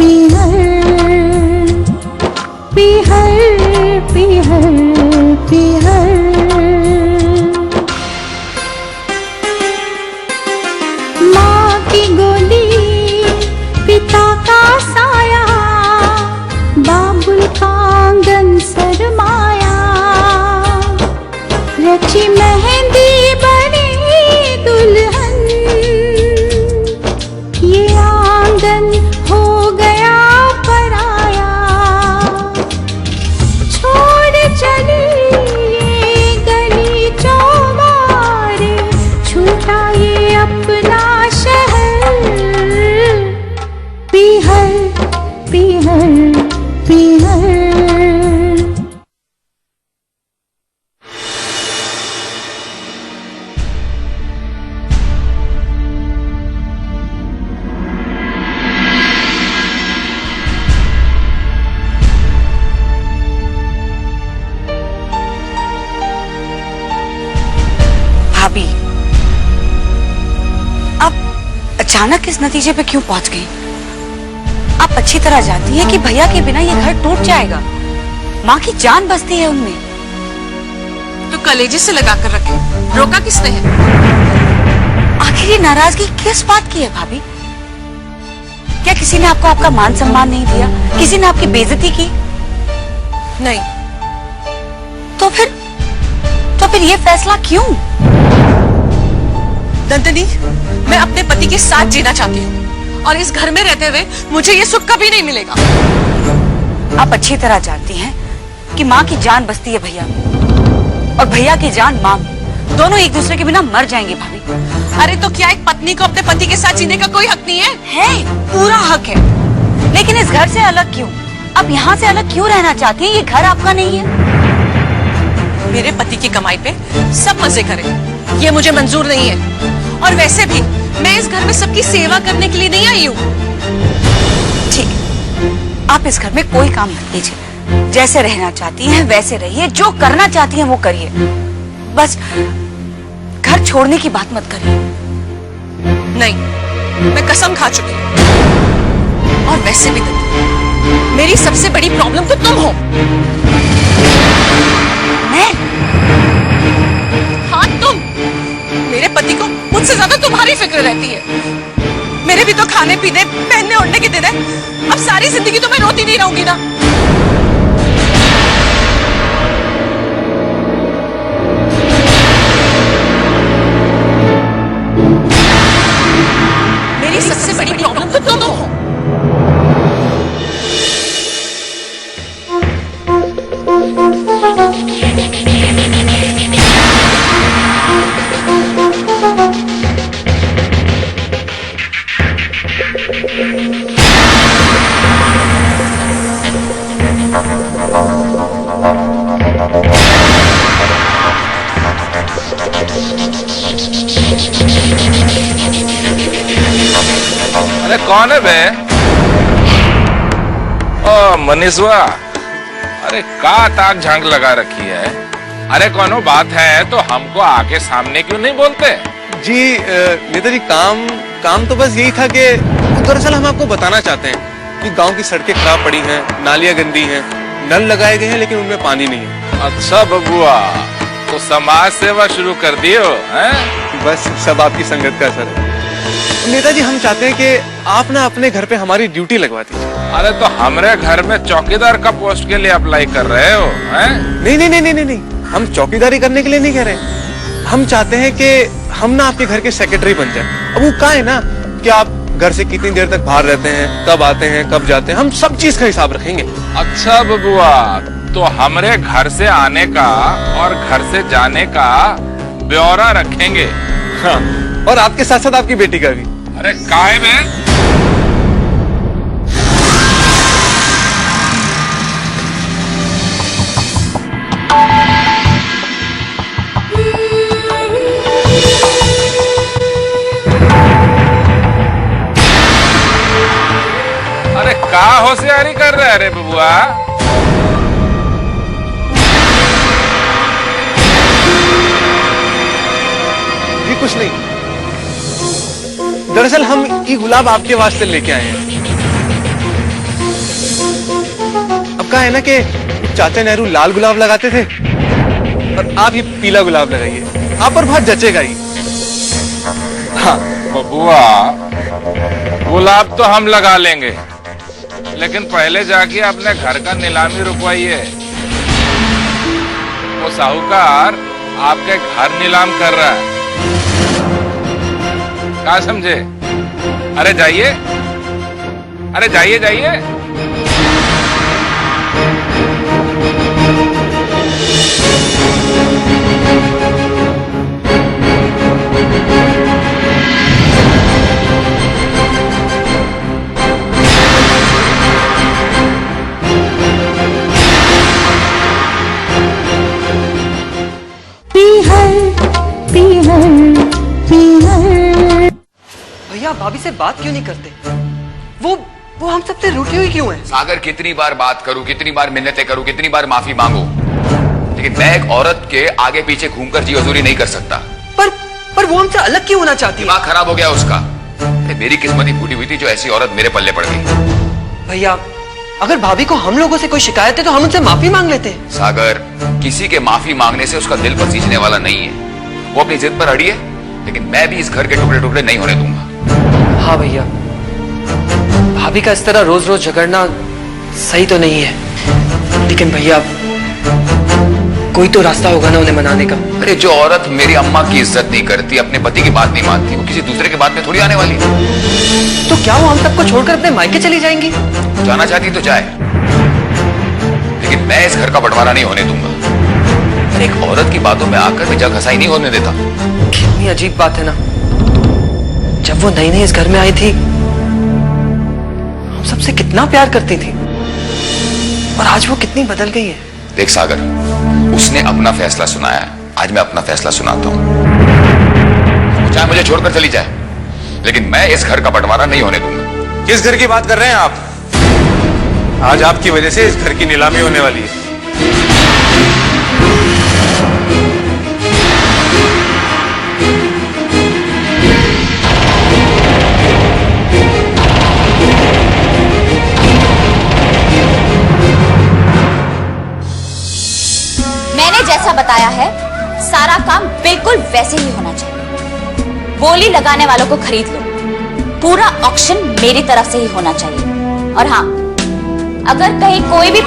पीहर पीहर पीहर पीहर। माँ की गोदी पिता का साया, बाबुल का आंगन सरमाया, रची मेहंदी बनी दुल्हन, ये आंगन हो गया पराया। छोड़ चली ये गली चौबारे, छूटा ये अपना शहर। पीहर पीहर पीहर। भाभी, आप अचानक इस नतीजे पे क्यों पहुंच गई? आप अच्छी तरह जानती हैं कि भैया के बिना ये घर टूट जाएगा। माँ की जान बसती है उनमें। तो कलेजे से लगा कर रखे, रोका किसने है? आखिर ये नाराजगी किस बात की है भाभी? क्या किसी ने आपको आपका मान सम्मान नहीं दिया? किसी ने आपकी बेइज्जती की? नहीं। तो फिर ये फैसला क्यों? नंदिनी, मैं अपने पति के साथ जीना चाहती हूँ और इस घर में रहते हुए मुझे ये सुख कभी नहीं मिलेगा। आप अच्छी तरह जानती हैं कि माँ की जान बसती है भैया में, और भैया की जान माँ में। दोनों एक दूसरे के बिना मर जाएंगे भाभी। अरे तो क्या एक पत्नी को अपने पति के साथ जीने का कोई हक नहीं है? है, पूरा हक है। लेकिन इस घर से अलग क्यों? आप यहाँ से अलग क्यों रहना चाहती हैं? ये घर आपका नहीं है। मेरे पति की कमाई पे सब मजे करें, ये मुझे मंजूर नहीं है। और वैसे भी मैं इस घर में सबकी सेवा करने के लिए नहीं आई हूँ। ठीक, आप इस घर में कोई काम मत कीजिए। जैसे रहना चाहती हैं वैसे रहिए, जो करना चाहती हैं वो करिए। बस घर छोड़ने की बात मत करिए। नहीं, मैं कसम खा चुकी हूँ। और वैसे भी मेरी सबसे बड़ी प्रॉब्लम तो तुम हो। मैं? हाँ, तुम। मेरे पति को मुझसे ज्यादा तुम्हारी फिक्र रहती है। मेरे भी तो खाने पीने पहनने ओढ़ने के दिन है। अब सारी जिंदगी तो मैं रोती नहीं रहूंगी ना। मेरी सबसे बड़ी प्रॉब्लम तो तुम हो। अरे कौन है बे? ओ मनीषवा, अरे का ताक झांक लगा रखी है? अरे कौनो बात है तो हमको आके सामने क्यों नहीं बोलते? जी नेताजी, काम तो बस यही था कि दरअसल हम आपको बताना चाहते हैं कि गांव की सड़कें खराब पड़ी हैं, नालियां गंदी हैं, नल लगाए गए हैं लेकिन उनमें पानी नहीं है। अच्छा बबुआ, तो समाज सेवा शुरू कर दियो हैं? बस सब आपकी संगत का असर है। नेताजी, हम चाहते हैं कि आप ना अपने घर पे हमारी ड्यूटी लगवा दीजिए। अरे तो हमारे घर में चौकीदार का पोस्ट के लिए अप्लाई कर रहे हो हैं? नहीं नहीं नहीं नहीं नहीं, हम चौकीदारी करने के लिए नहीं कह रहे। हम चाहते हैं कि हम ना आपके घर के सेक्रेटरी बन जाए। अब वो का है ना कि आप घर से कितनी देर तक बाहर रहते हैं, कब आते हैं, कब जाते हैं, हम सब चीज का हिसाब रखेंगे। अच्छा बबुआ, तो हमारे घर से आने का और घर से जाने का ब्यौरा रखेंगे। हाँ, और आपके साथ साथ आपकी बेटी का भी। अरे काहे में? अरे का होशियारी कर रहे अरे बबुआ? जी कुछ नहीं, दरअसल हम ये गुलाब आपके वास्ते लेके आए हैं। है ना कि चाचा नेहरू लाल गुलाब लगाते थे, और आप ये पीला गुलाब लगाइए, आप पर बहुत जचेगा ये। हाँ बबुआ, गुलाब तो हम लगा लेंगे, लेकिन पहले जाके अपने घर का नीलामी रुकवाइए। वो साहूकार आपके घर नीलाम कर रहा है, क्या समझे? अरे जाइए, अरे जाइए जाइए। भैया भाभी से बात क्यों नहीं करते? वो हम सबसे रूठी हुई क्यों है? सागर, कितनी बार बात करूं, कितनी बार मिन्नतें करूं, कितनी बार माफी मांगू, लेकिन मैं एक औरत के आगे पीछे घूमकर जी हजूरी नहीं कर सकता। पर वो हमसे अलग क्यों होना चाहती है? दिमाग खराब हो गया उसका। अरे मेरी किस्मत ही फूटी हुई थी जो ऐसी औरत मेरे पल्ले पड़ गई। भैया अगर भाभी को हम लोगों से कोई शिकायत है तो हम उनसे माफी मांग लेते हैं। सागर, किसी के माफी मांगने से उसका दिल पर सींचने वाला नहीं है। वो अपनी जिद पर अड़ी है, लेकिन मैं भी इस घर के टुकड़े टुकड़े नहीं होने दूंगा। हाँ भैया, भाभी का इस तरह रोज रोज झगड़ना सही तो नहीं है, लेकिन भैया कोई तो रास्ता होगा ना उन्हें मनाने का। अरे जो औरत मेरी अम्मा की इज्जत नहीं करती, अपने पति की बात नहीं मानती, वो किसी दूसरे के बात में थोड़ी आने वाली है। तो क्या वो हम सबको छोड़कर अपने मायके चली जाएंगी? जाना चाहती तो जाए, लेकिन मैं इस घर का बंटवारा नहीं होने दूंगा। अरे एक औरत की बातों में आकर मैं जग हंसाई नहीं होने देता। कितनी अजीब बात है ना, जब वो नई नई इस घर में आई थी हम सबसे कितना प्यार करती थी, और आज वो कितनी बदल गई है। देख सागर, उसने अपना फैसला सुनाया है, आज मैं अपना फैसला सुनाता हूं। चाहे मुझे छोड़कर चली जाए, लेकिन मैं इस घर का बंटवारा नहीं होने दूंगा। किस घर की बात कर रहे हैं आप? आज आपकी वजह से इस घर की नीलामी होने वाली है। मैंने जैसा बताया है सारा काम बिल्कुल वैसे ही होना चाहिए। बोली लगाने वालों को खरीद लो, पूरा ऑक्शन मेरी तरफ से ही होना चाहिए। और हाँ, अगर कहीं कोई भी